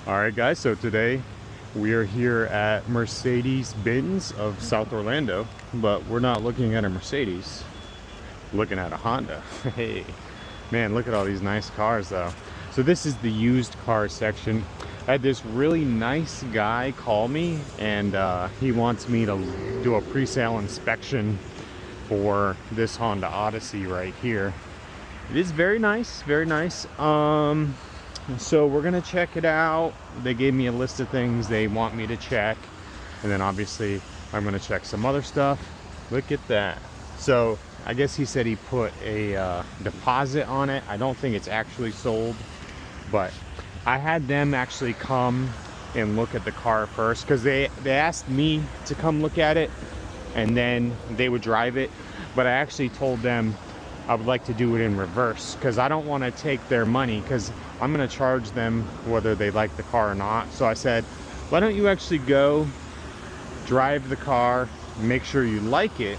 All right, guys, so today we are here at Mercedes-Benz of South Orlando, but we're not looking at a Mercedes, we're looking at a Honda. Hey, man, look at all these nice cars, though. So this is the used car section. I had this really nice guy call me, and he wants me to do a pre-sale inspection for this Honda Odyssey right here. It is very nice, very nice. So we're gonna check it out. They gave me a list of things they want me to check, and then obviously I'm gonna check some other stuff. Look at that. So I guess he said he put a deposit on it. I don't think it's actually sold, but I had them actually come and look at the car first, because they asked me to come look at it and then they would drive it, but I actually told them I would like to do it in reverse, because I don't want to take their money, because I'm going to charge them whether they like the car or not. So I said, why don't you actually go drive the car, make sure you like it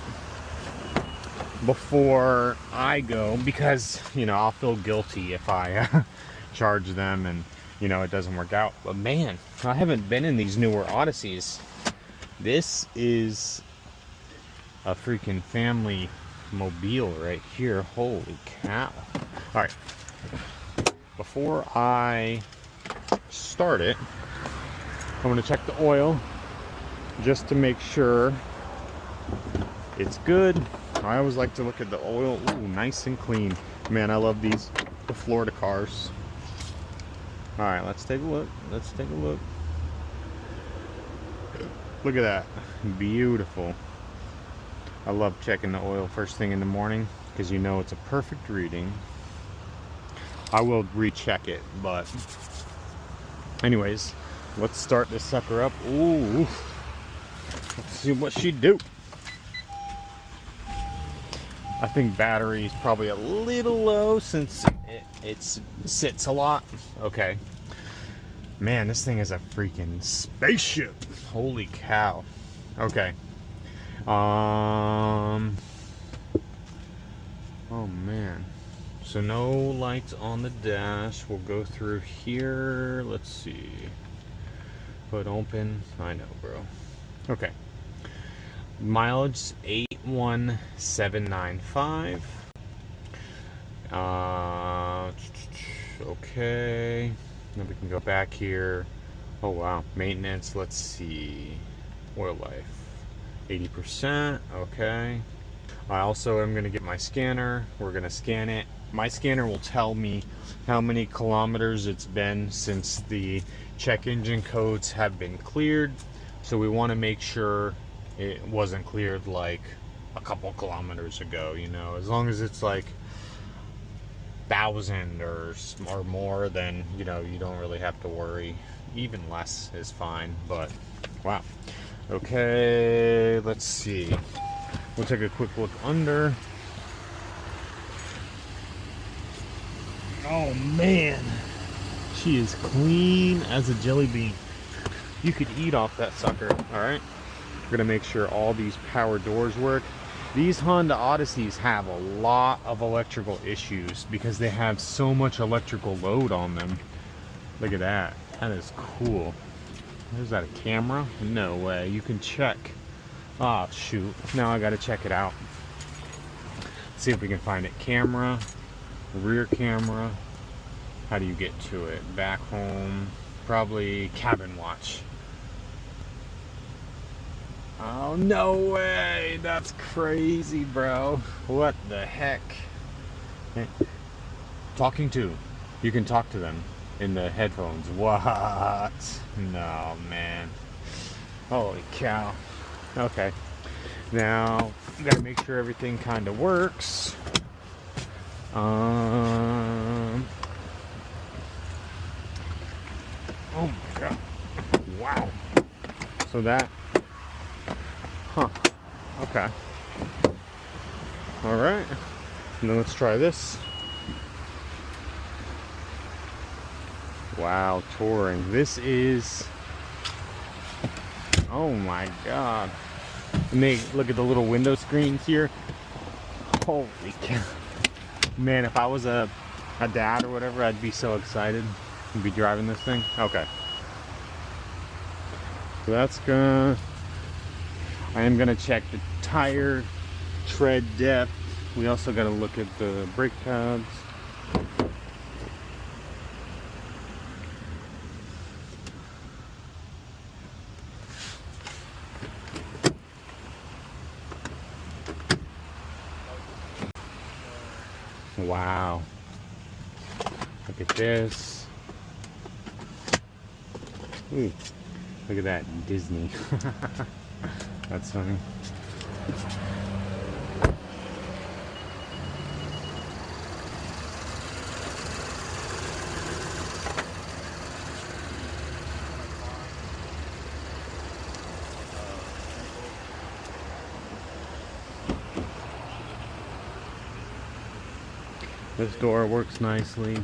before I go, because, you know, I'll feel guilty if I charge them and, you know, it doesn't work out. But man, I haven't been in these newer Odysseys. This is a freaking family mobile right here. Holy cow. All right, before I start it, I'm going to check the oil just to make sure it's good. I always like to look at the oil. Ooh, nice and clean. Man, I love these, the Florida cars. All right, let's take a look. Let's take a look. Look at that. Beautiful. I love checking the oil first thing in the morning, because you know it's a perfect reading. I will recheck it, but anyways, let's start this sucker up. Ooh, let's see what she do. I think battery is probably a little low since it sits a lot. Okay, man, this thing is a freaking spaceship. Holy cow. Okay. Oh man, so no lights on the dash. We'll go through here. Let's see, put open. I know, bro. Okay, mileage 81795. Okay, then we can go back here. Oh wow, maintenance. Let's see, oil life 80%. Okay, I also am going to get my scanner. We're going to scan it. My scanner will tell me how many kilometers it's been since the check engine codes have been cleared, so we want to make sure it wasn't cleared like a couple kilometers ago. You know, as long as it's like 1,000 or more, then you know you don't really have to worry. Even less is fine. But wow. Okay, let's see. We'll take a quick look under. Oh man, she is clean as a jelly bean. You could eat off that sucker. All right, we're gonna make sure all these power doors work. These Honda Odysseys have a lot of electrical issues because they have so much electrical load on them. Look at that. That is cool. Is that a camera? No way. You can check. Oh shoot, now I gotta check it out. See if we can find it. Camera, rear camera. How do you get to it? Back home, probably cabin watch. Oh no way, that's crazy, bro. What the heck? Talking to, you can talk to them in the headphones. What? No, man. Holy cow. Okay, now we gotta make sure everything kind of works. Oh my god. Wow. So that, okay. All right, and then let's try this. Wow, touring. This is, oh my god. And they look at the little window screens here. Holy cow. Man, if I was a dad or whatever, I'd be so excited to be driving this thing. Okay. So that's gonna, I am gonna check the tire tread depth. We also gotta look at the brake pads. Wow. Look at this. Ooh, look at that, Disney. That's funny. This door works nicely.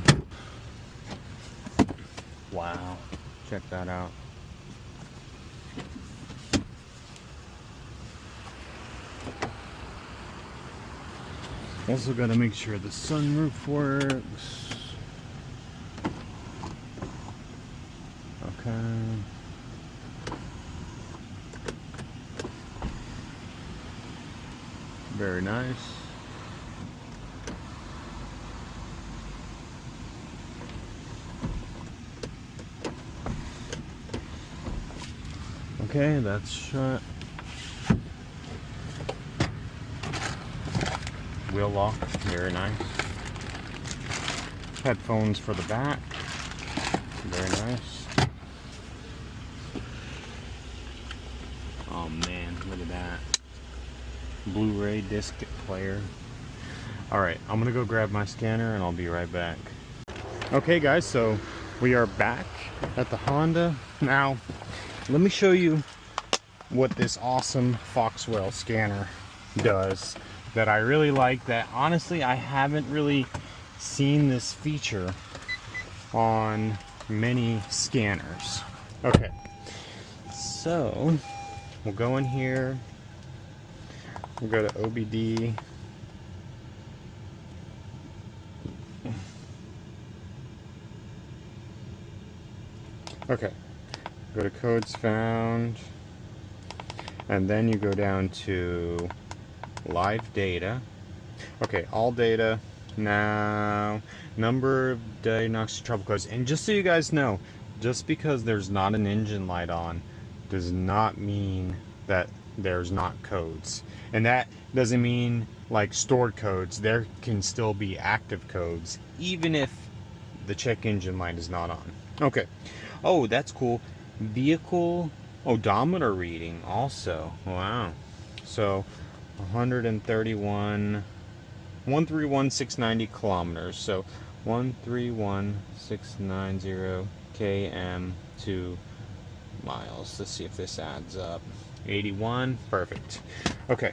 Wow, check that out. Also got to make sure the sunroof works. Okay. Very nice. Okay, that's shut. Wheel lock, very nice. Headphones for the back, very nice. Oh man, look at that. Blu-ray disc player. Alright, I'm gonna go grab my scanner and I'll be right back. Okay guys, so we are back at the Honda. Now, let me show you what this awesome Foxwell scanner does that I really like, that honestly I haven't really seen this feature on many scanners. Okay, so we'll go in here, we'll go to OBD. Okay, go to codes found, and then you go down to live data. Okay, all data. Now, number of diagnostic trouble codes. And just so you guys know, just because there's not an engine light on does not mean that there's not codes. And that doesn't mean like stored codes. There can still be active codes even if the check engine light is not on. Okay. Oh, that's cool. Vehicle odometer reading also. Wow. So 131,690 kilometers. So 131,690 km to miles. Let's see if this adds up. 81. Perfect. Okay.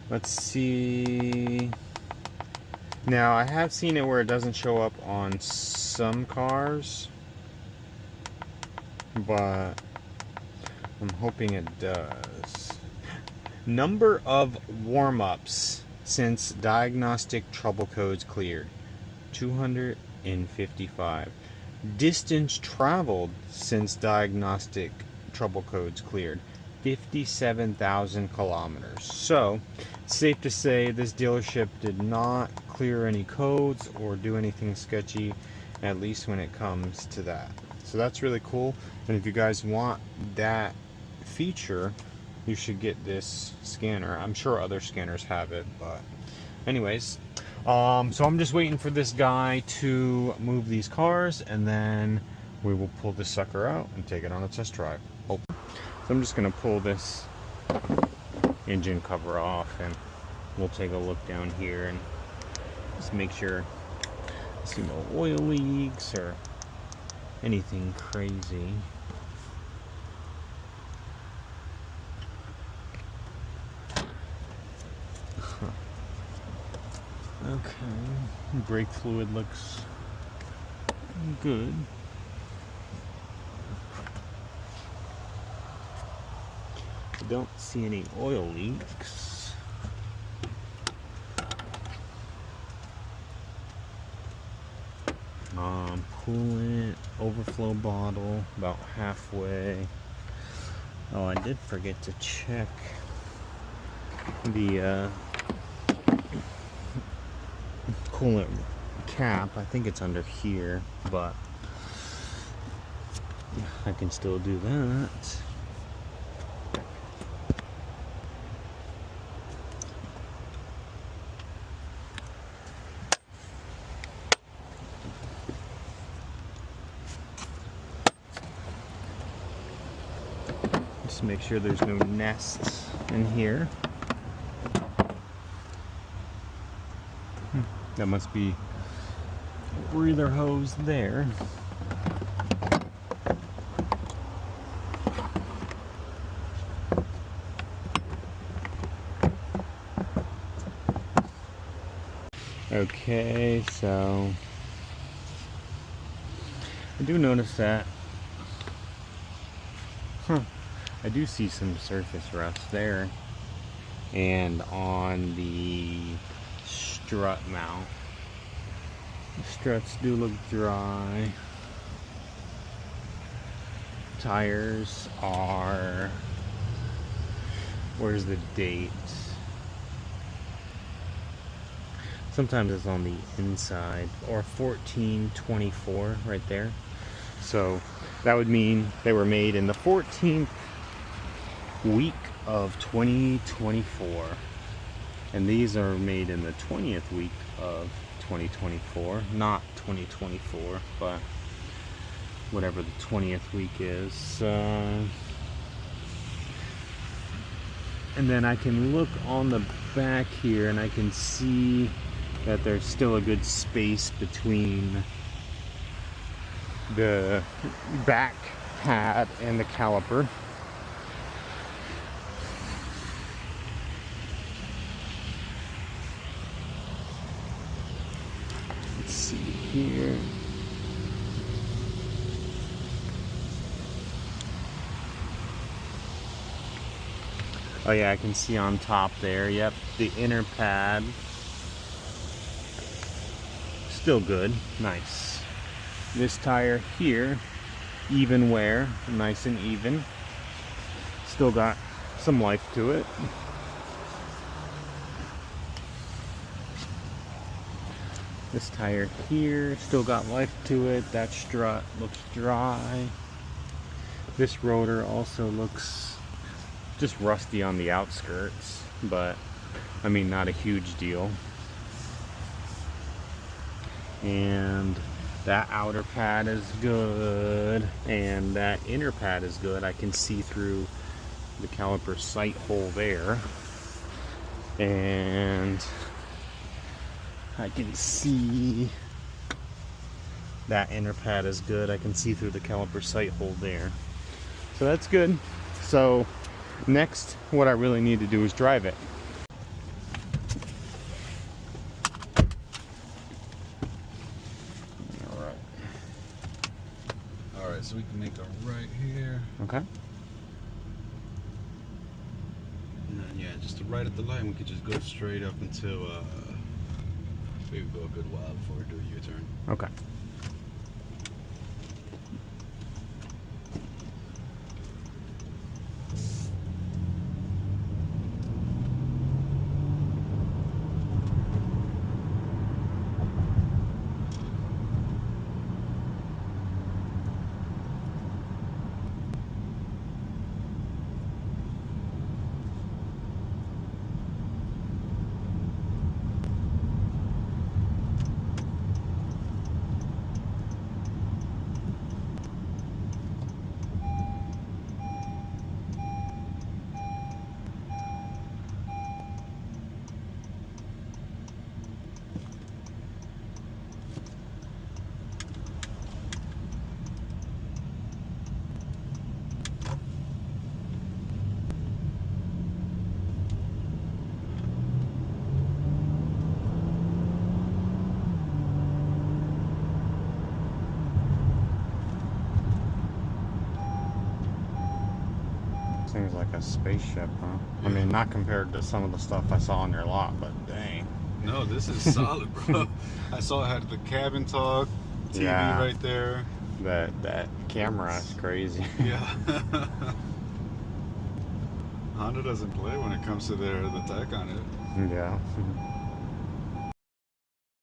Let's see. Now, I have seen it where it doesn't show up on some cars, but I'm hoping it does. Number of warm-ups since diagnostic trouble codes cleared, 255. Distance traveled since diagnostic trouble codes cleared, 57,000 kilometers. So, safe to say this dealership did not clear any codes or do anything sketchy, at least when it comes to that. So that's really cool. And if you guys want that feature, you should get this scanner. I'm sure other scanners have it, but anyways, so I'm just waiting for this guy to move these cars, and then we will pull this sucker out and take it on a test drive. So I'm just gonna pull this engine cover off, and we'll take a look down here and just make sure I see no oil leaks or anything crazy. Okay, brake fluid looks good. I don't see any oil leaks. Coolant overflow bottle about halfway. Oh, I did forget to check the coolant cap. I think it's under here, but I can still do that. Just make sure there's no nests in here. That must be a breather hose there. Okay, so I do notice that. I do see some surface rust there, and on the strut mount. The struts do look dry. Tires are, where's the date? Sometimes it's on the inside, or 14/24 right there. So that would mean they were made in the 14th week of 2024, and these are made in the 20th week of 2024, not 2024, but whatever the 20th week is. And then I can look on the back here and I can see that there's still a good space between the back pad and the caliper. Let's see here. Oh yeah, I can see on top there, yep, the inner pad. Still good, nice. This tire here, even wear, nice and even. Still got some life to it. This tire here, still got life to it. That strut looks dry. This rotor also looks just rusty on the outskirts, but I mean, not a huge deal. And that outer pad is good, and that inner pad is good. I can see through the caliper sight hole there, and I can see that inner pad is good. I can see through the caliper sight hole there, so that's good. So next, what I really need to do is drive it. Alright, so we can make a right here. Okay. And then, yeah, just a right at the light, and we could just go straight up until, maybe go a good while before we do a U-turn. Okay. Seems like a spaceship, huh? I mean, not compared to some of the stuff I saw on your lot, but dang. No, this is solid, bro. I saw it had the cabin talk, TV right there. That camera is crazy. Yeah. Honda doesn't play when it comes to the tech on it. Yeah.